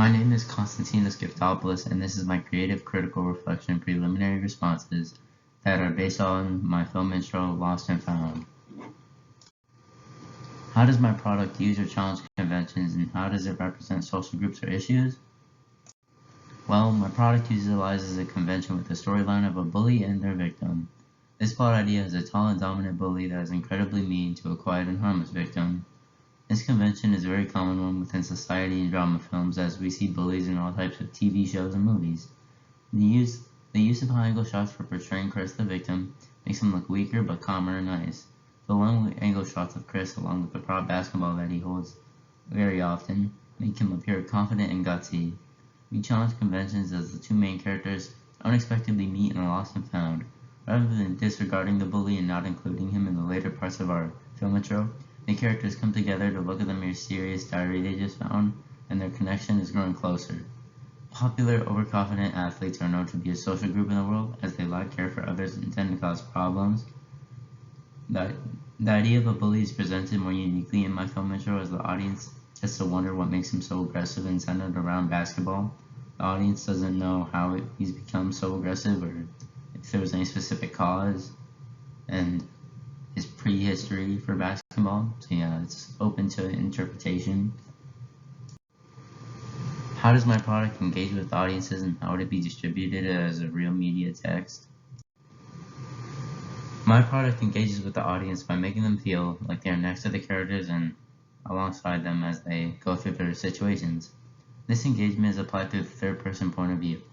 My name is Konstantinos Giftopoulos, and this is my creative critical reflection preliminary responses that are based on my film intro, Lost and Found. How does my product use or challenge conventions, and how does it represent social groups or issues? Well, my product utilizes a convention with the storyline of a bully and their victim. This plot idea has a tall and dominant bully that is incredibly mean to a quiet and harmless victim. This convention is a very common one within society and drama films, as we see bullies in all types of TV shows and movies. The use of high-angle shots for portraying Chris the victim makes him look weaker but calmer and nice. The long-angle shots of Chris, along with the prop basketball that he holds very often, make him appear confident and gutsy. We challenge conventions as the two main characters unexpectedly meet in a Lost and Found. Rather than disregarding the bully and not including him in the later parts of our film intro, the characters come together to look at the mysterious diary they just found, and their connection is growing closer. Popular, overconfident athletes are known to be a social group in the world, as they lack care for others and tend to cause problems. The idea of a bully is presented more uniquely in my film intro, as the audience has to wonder what makes him so aggressive and centered around basketball. The audience doesn't know how he's become so aggressive or if there was any specific cause, and his prehistory for basketball. So yeah, it's open to interpretation. How does my product engage with audiences, and how would it be distributed as a real media text? My product engages with the audience by making them feel like they are next to the characters and alongside them as they go through their situations. This engagement is applied through the third-person point of view.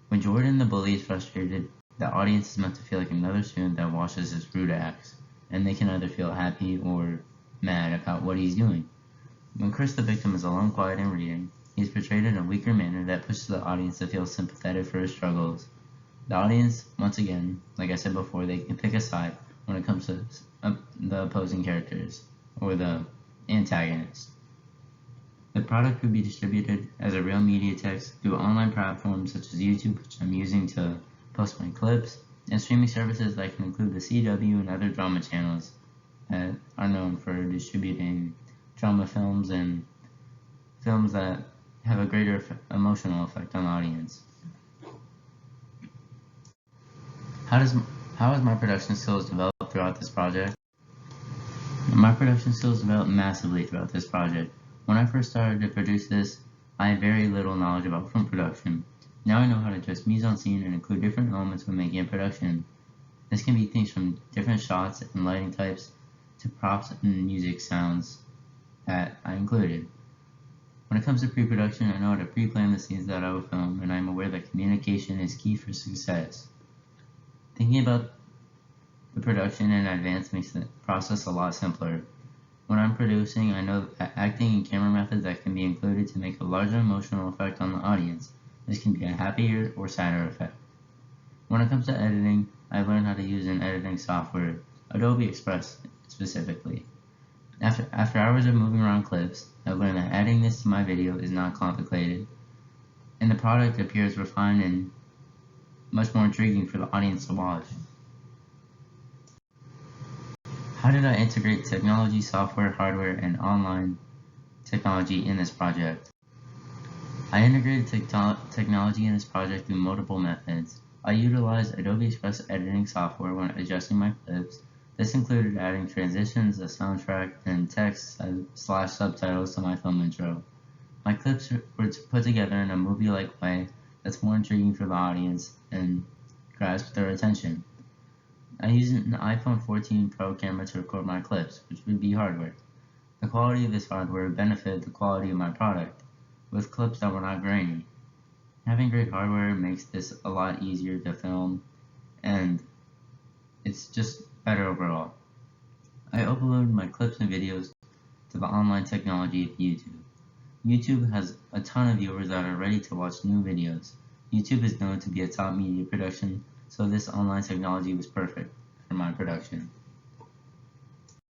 When Jordan the bully is frustrated, the audience is meant to feel like another student that watches his rude acts, and they can either feel happy or mad about what he's doing. When Chris the victim is alone, quiet, and reading, he is portrayed in a weaker manner that pushes the audience to feel sympathetic for his struggles. The audience, once again, like I said before, they can pick a side when it comes to the opposing characters or the antagonist. The product would be distributed as a real media text through online platforms such as YouTube, which I'm using to post my clips, and streaming services that can include the CW and other drama channels that are known for distributing drama films and films that have a greater emotional effect on the audience. How has my production skills developed throughout this project? My production skills developed massively throughout this project. When I first started to produce this, I had very little knowledge about film production. Now I know how to adjust mise-en-scene and include different elements when making a production. This can be things from different shots and lighting types to props and music sounds that I included. When it comes to pre-production, I know how to pre-plan the scenes that I will film, and I am aware that communication is key for success. Thinking about the production in advance makes the process a lot simpler. When I'm producing, I know that acting and camera methods that can be included to make a larger emotional effect on the audience. This can be a happier or sadder effect. When it comes to editing, I've learned how to use an editing software, Adobe Express specifically. After hours of moving around clips, I've learned that adding this to my video is not complicated, and the product appears refined and much more intriguing for the audience to watch. How did I integrate technology, software, hardware, and online technology in this project? I integrated technology in this project through multiple methods. I utilized Adobe Express editing software when adjusting my clips. This included adding transitions, a soundtrack, and text/subtitles to my film intro. My clips were put together in a movie-like way that's more intriguing for the audience and grasp their attention. I used an iPhone 14 Pro camera to record my clips, which would be hardware. The quality of this hardware benefited the quality of my product, with clips that were not grainy. Having great hardware makes this a lot easier to film, and it's just better overall. I uploaded my clips and videos to the online technology of YouTube. YouTube has a ton of viewers that are ready to watch new videos. YouTube is known to be a top media production, so this online technology was perfect for my production.